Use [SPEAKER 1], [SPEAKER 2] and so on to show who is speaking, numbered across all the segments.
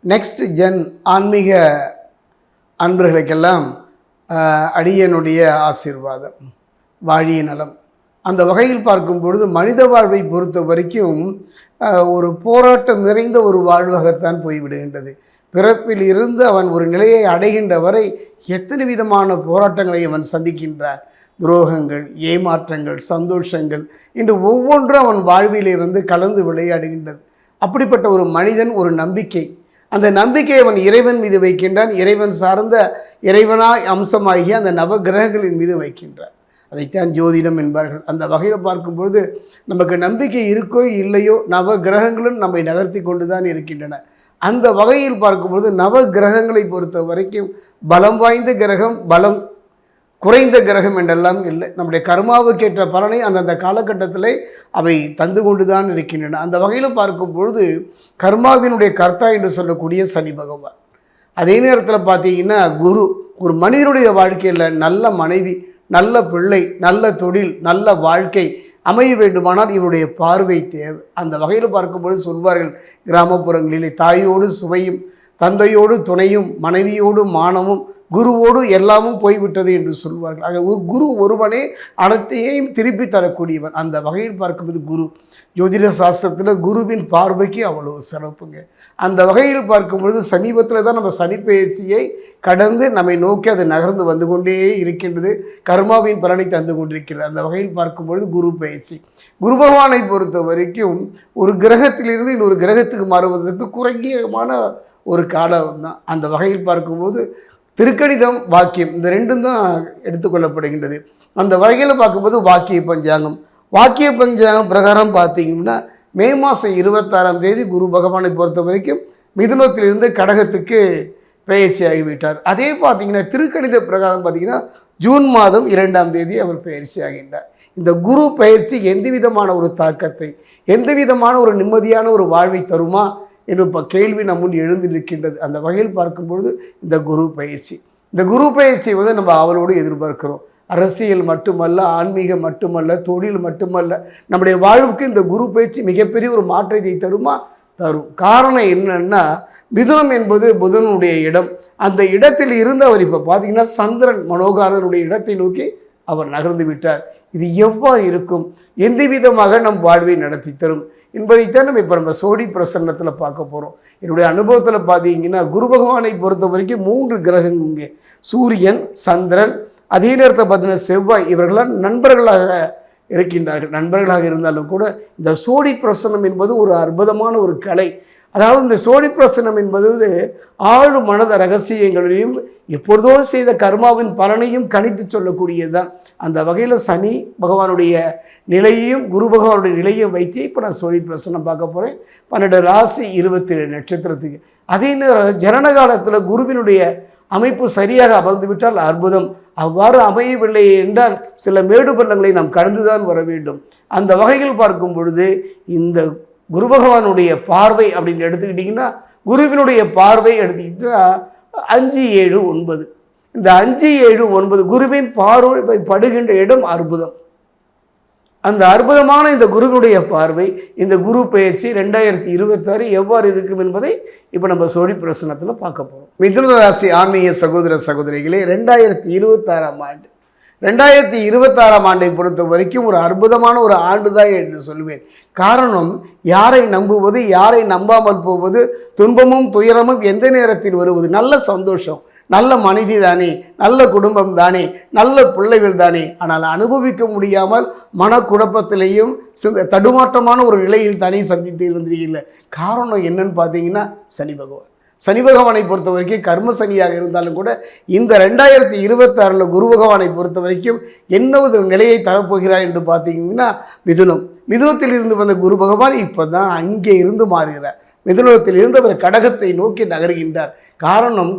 [SPEAKER 1] Next gen ஆன்மீக அன்பர்களுக்கெல்லாம் அடியனுடைய ஆசீர்வாதம், வாழிய நலம். அந்த வகையில் பார்க்கும் பொழுது மனித வாழ்வை பொறுத்த வரைக்கும் ஒரு போராட்டம் நிறைந்த ஒரு வாழ்வாகத்தான் போய்விடுகின்றது. பிறப்பில் இருந்து அவன் ஒரு நிலையை அடைகின்ற வரை எத்தனை விதமான போராட்டங்களை அவன் சந்திக்கின்றான். துரோகங்கள், ஏமாற்றங்கள், சந்தோஷங்கள் இன்று ஒவ்வொன்றும் அவன் வாழ்விலே கலந்து விளையாடுகின்றது. அப்படிப்பட்ட ஒரு மனிதன் ஒரு நம்பிக்கை, அந்த நம்பிக்கையை அவன் இறைவன் மீது வைக்கின்றான். இறைவன் சார்ந்த இறைவனாய் அம்சமாகிய அந்த நவகிரகங்களின் மீது வைக்கின்றான். அதைத்தான் ஜோதிடம் என்பார்கள். அந்த வகையில் பார்க்கும்பொழுது நமக்கு நம்பிக்கை இருக்கோ இல்லையோ நவகிரகங்களும் நம்மை நகர்த்தி கொண்டு தான் இருக்கின்றன. அந்த வகையில் பார்க்கும்பொழுது நவகிரகங்களை பொறுத்த வரைக்கும் பலம் வாய்ந்த கிரகம், பலம் குறைந்த கிரகம் என்றெல்லாம் இல்லை. நம்முடைய கர்மாவுக்கேற்ற பலனை அந்தந்த காலகட்டத்தில் அவை தந்து கொண்டு தான் இருக்கின்றன. அந்த வகையில் பார்க்கும் பொழுது கர்மாவினுடைய கர்த்தா என்று சொல்லக்கூடிய சனி பகவான். அதே நேரத்தில் பார்த்தீங்கன்னா குரு, ஒரு மனிதனுடைய வாழ்க்கையில் நல்ல மனைவி, நல்ல பிள்ளை, நல்ல தொழில், நல்ல வாழ்க்கை அமைய வேண்டுமானால் இவருடைய பார்வை தேவை. அந்த வகையில் பார்க்கும்பொழுது சொல்வார்கள், கிராமப்புறங்களிலே தாயோடு சுவையும், தந்தையோடு துணையும், மனைவியோடு மானமும், குருவோடு எல்லாமும் போய்விட்டது என்று சொல்வார்கள். ஆக ஒரு குரு ஒருவனே அனைத்தையும் திருப்பி தரக்கூடியவன். அந்த வகையில் பார்க்கும்போது குரு, ஜோதிட சாஸ்திரத்தில் குருவின் பார்வைக்கு அவ்வளவு சிறப்புங்க. அந்த வகையில் பார்க்கும்பொழுது சமீபத்தில் தான் நம்ம சனிப்பெயர்ச்சியை கடந்து நம்மை நோக்கி அது நகர்ந்து வந்து கொண்டே இருக்கின்றது. கர்மாவின் பலனை தந்து கொண்டிருக்கிறது. அந்த வகையில் பார்க்கும்பொழுது குரு பயிற்சி, குரு பகவானை பொறுத்த வரைக்கும் ஒரு கிரகத்திலிருந்து இன்னொரு கிரகத்துக்கு மாறுவதற்கு குறைஞ்சமான ஒரு காலம் தான். அந்த வகையில் பார்க்கும்போது திருக்கணிதம், வாக்கியம், இந்த ரெண்டும் தான் எடுத்துக்கொள்ளப்படுகின்றது. அந்த வகையில் பார்க்கும்போது வாக்கிய பஞ்சாங்கம், வாக்கிய பஞ்சாங்கம் பிரகாரம் பார்த்தீங்கன்னா மே மாதம் 26ஆம் தேதி குரு பகவானை பொறுத்த வரைக்கும் மிதுனத்திலிருந்து கடகத்துக்கு பெயர்ச்சி ஆகிவிட்டார். அதே பார்த்திங்கன்னா திருக்கணித பிரகாரம் பார்த்திங்கன்னா ஜூன் மாதம் 2ஆம் தேதி அவர் பெயர்ச்சி ஆகின்றார். இந்த குரு பயிற்சி எந்த விதமான ஒரு தாக்கத்தை, எந்த விதமான ஒரு நிம்மதியான ஒரு வாழ்வை தருமா என்று இப்போ கேள்வி நம் முன் எழுந்து நிற்கின்றது. அந்த வகையில் பார்க்கும்பொழுது இந்த குரு பயிற்சி, இந்த குரு பயிற்சியை நம்ம அவளோடு எதிர்பார்க்கிறோம். அரசியல் மட்டுமல்ல, ஆன்மீகம் மட்டுமல்ல, தொழில் மட்டுமல்ல, நம்முடைய வாழ்வுக்கு இந்த குரு பயிற்சி மிகப்பெரிய ஒரு மாற்றத்தை தருமா? தரும். காரணம் என்னன்னா, மிதுனம் என்பது புதனுடைய இடம். அந்த இடத்தில் இருந்து அவர் இப்போ பார்த்தீங்கன்னா சந்திரன் மனோகாரனுடைய இடத்தை நோக்கி அவர் நகர்ந்து விட்டார். இது எவ்வாறு இருக்கும், எந்த விதமாக நம் வாழ்வை நடத்தி தரும் என்பதைத்தான் நம்ம சோடி பிரசன்னத்தில் பார்க்க போகிறோம். என்னுடைய அனுபவத்தில் பார்த்தீங்கன்னா குரு பகவானை பொறுத்த வரைக்கும் 3 கிரகங்கள் இங்கே, சூரியன், சந்திரன், அதே நேரத்தில் பார்த்தீங்கன்னா செவ்வாய், இவர்களாம் நண்பர்களாக இருக்கின்றார்கள். நண்பர்களாக இருந்தாலும் கூட இந்த சோடி பிரசன்னம் என்பது ஒரு அற்புதமான ஒரு கலை. அதாவது இந்த சோடி பிரசன்னம் என்பது ஆழ் மனத ரகசியங்களையும் எப்பொழுதோ செய்த கர்மாவின் பலனையும் கணித்து சொல்லக்கூடியது தான். அந்த வகையில் சனி பகவானுடைய நிலையையும் குரு பகவானுடைய நிலையையும் வைத்து இப்போ நான் சோழி பிரசனம் பார்க்க போகிறேன். 12 ராசி 27 நட்சத்திரத்துக்கு. அதே நேரம் ஜனன காலத்தில் குருவினுடைய அமைப்பு சரியாக அமர்ந்து விட்டால் அற்புதம். அவ்வாறு அமையவில்லை என்றால் சில மேடு பள்ளங்களை நாம் கடந்துதான் வர வேண்டும். அந்த வகையில் பார்க்கும் பொழுது இந்த குரு பகவானுடைய பார்வை அப்படின்னு எடுத்துக்கிட்டிங்கன்னா, குருவினுடைய பார்வை எடுத்துக்கிட்டா 5, 7, 9, இந்த 5, 7, 9 குருவின் பார்வை படுகின்ற இடம் அற்புதம். அந்த அற்புதமான இந்த குருவினுடைய பார்வை, இந்த குரு பெயர்ச்சி 2026 எவ்வாறு இருக்கும் என்பதை இப்போ நம்ம சோழி பிரசனத்தில் பார்க்க போகிறோம். மிதுன ராசி ஆன்மீக சகோதர சகோதரிகளே, 2026ஆம் ஆண்டு, 2026ஆம் ஆண்டை பொறுத்த வரைக்கும் ஒரு அற்புதமான ஒரு ஆண்டு தான் என்று சொல்லுவேன். காரணம், யாரை நம்புவது, யாரை நம்பாமல் போவது, துன்பமும் துயரமும் எந்த நேரத்தில் வருவது, நல்ல சந்தோஷம், நல்ல மனைவி தானே, நல்ல குடும்பம் தானே, நல்ல பிள்ளைகள் தானே, ஆனால் அனுபவிக்க முடியாமல் மனக்குழப்பத்திலேயும் தடுமாற்றமான ஒரு நிலையில் தானே சந்தித்து இருந்தீர்கள். காரணம் என்னன்னு பார்த்தீங்கன்னா சனி பகவான். சனி பகவானை பொறுத்த வரைக்கும் கர்ம சனியாக இருந்தாலும் கூட இந்த 2026 குரு பகவானை பொறுத்த வரைக்கும் என்ன ஒரு நிலையை தரப்போகிறார் என்று பார்த்தீங்கன்னா மிதுனம், மிதுனத்தில் இருந்து வந்த குரு பகவான் இப்போ தான் அங்கே இருந்து மாறுகிறார். மிதுனத்தில் இருந்து அவர் கடகத்தை நோக்கி நகர்கின்றார். காரணம்,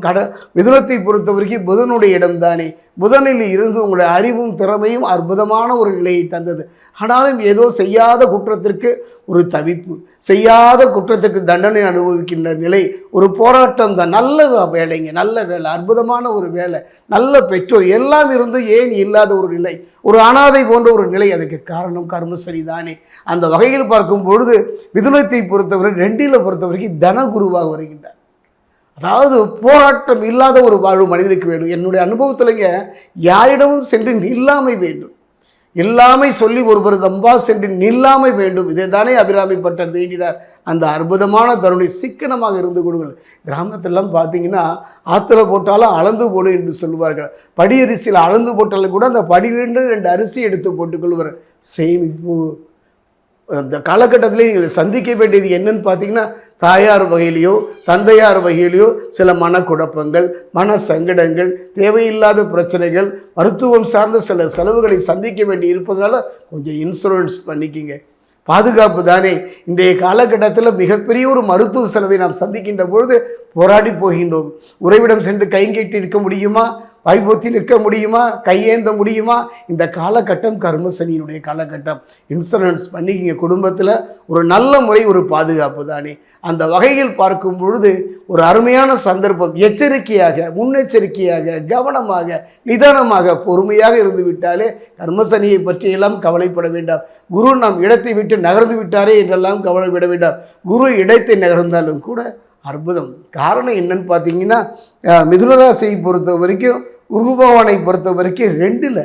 [SPEAKER 1] மிதுனத்தை பொறுத்த வரைக்கும் புதனுடைய இடம்தானே. புதனில் இருந்து உங்களுடைய அறிவும் திறமையும் அற்புதமான ஒரு நிலையை தந்தது. ஆனாலும் ஏதோ செய்யாத குற்றத்திற்கு ஒரு தவிப்பு, செய்யாத குற்றத்துக்கு தண்டனை அனுபவிக்கின்ற நிலை, ஒரு போராட்டம் தான். நல்ல வேலைங்க, நல்ல வேலை, அற்புதமான ஒரு வேலை, நல்ல பெற்றோர் எல்லாம் இருந்தும் ஏன் இல்லாத ஒரு நிலை, ஒரு அனாதை போன்ற ஒரு நிலை. அதுக்கு காரணம் கர்மசனி தானே. அந்த வகையில் பார்க்கும் பொழுது மிதுனத்தை பொறுத்தவரை 2ல் பொறுத்த வரைக்கும் தனகுருவாக வருகின்றார். அதாவது போராட்டம் இல்லாத ஒரு வாழ்வு மனிதனுக்கு வேண்டும். என்னுடைய அனுபவத்திலேங்க யாரிடமும் சென்று நில்லாமை வேண்டும். எல்லாமே சொல்லி ஒருவர் தம்பா சென்று நில்லாமை வேண்டும். இதை தானே அபிராமி பட்டர் வேண்டினார். அந்த அற்புதமான தருணை சிக்கனமாக இருந்து கொடுங்கள். கிராமத்திலலாம் பார்த்தீங்கன்னா ஆற்றுல போட்டாலும் அளந்து போடு என்று சொல்லுவார்கள். படி அரிசியில் அளந்து போட்டாலும் கூட அந்த படியிலிருந்து 2 அரிசி எடுத்து போட்டுக்கொள்வார். சேமிப்பு அந்த காலகட்டத்திலே நீங்கள் சந்திக்க வேண்டியது என்னன்னு பார்த்தீங்கன்னா, தாயார் வகையிலையோ தந்தையார் வகையிலையோ சில மனக்குழப்பங்கள், மன சங்கடங்கள், தேவையில்லாத பிரச்சனைகள், மருத்துவம் சார்ந்த சில செலவுகளை சந்திக்க வேண்டி இருப்பதனால கொஞ்சம் இன்சூரன்ஸ் பண்ணிக்கிங்க. பாதுகாப்பு தானே. இன்றைய காலகட்டத்தில் மிகப்பெரிய ஒரு மருத்துவ செலவை நாம் சந்திக்கின்ற பொழுது போராடி போகின்றோம். உறைவிடம் சென்று கைங்கட்டி இருக்க முடியுமா? வைபோத்தி நிற்க முடியுமா? கையேந்த முடியுமா? இந்த காலகட்டம் கர்மசனியினுடைய காலகட்டம். இன்சூரன்ஸ் பண்ணிக்கிங்க. குடும்பத்தில் ஒரு நல்ல முறை ஒரு பாதுகாப்பு தானே. அந்த வகையில் பார்க்கும் பொழுது ஒரு அருமையான சந்தர்ப்பம். எச்சரிக்கையாக, முன்னெச்சரிக்கையாக, கவனமாக, நிதானமாக, பொறுமையாக இருந்து விட்டாலே கர்மசனியை பற்றியெல்லாம் கவலைப்பட வேண்டாம். குரு நாம் இடத்தை விட்டு நகர்ந்து விட்டாரே என்றெல்லாம் கவலைப்பட வேண்டாம். குரு இடத்தை நகர்ந்தாலும் கூட அற்புதம். காரணம் என்னன்னு பார்த்தீங்கன்னா, மிதுனராசியை பொறுத்த வரைக்கும், குரு பகவானை பொறுத்த வரைக்கும் 2ல்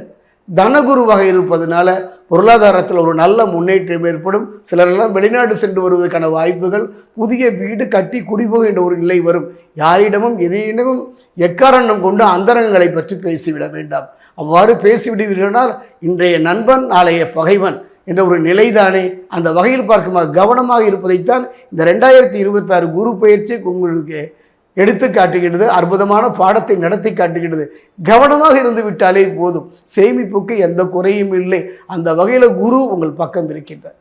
[SPEAKER 1] தனகுரு வகை இருப்பதனால பொருளாதாரத்தில் ஒரு நல்ல முன்னேற்றம் ஏற்படும். சிலரெல்லாம் வெளிநாடு சென்று வருவதற்கான வாய்ப்புகள், புதிய வீடு கட்டி குடிபோகின்ற ஒரு நிலை வரும். யாரிடமும் எதையிடமும் எக்காரணம் கொண்டு அந்தரங்களை பற்றி பேசிவிட வேண்டாம். அவ்வாறு பேசிவிடுவீர்களால் இன்றைய நண்பன் நாளைய பகைவன் என்ற ஒரு நிலைதானே. அந்த வகையில் பார்க்கும்போது கவனமாக இருப்பதைத்தான் இந்த 2026 குரு பயிற்சி உங்களுக்கு எடுத்து காட்டுகிறது. அற்புதமான பாடத்தை நடத்தி காட்டுகிறது. கவனமாக இருந்து விட்டாலே போதும். சேமிப்புக்கு எந்த குறையும் இல்லை. அந்த வகையில் குரு உங்கள் பக்கம் இருக்கின்றார்.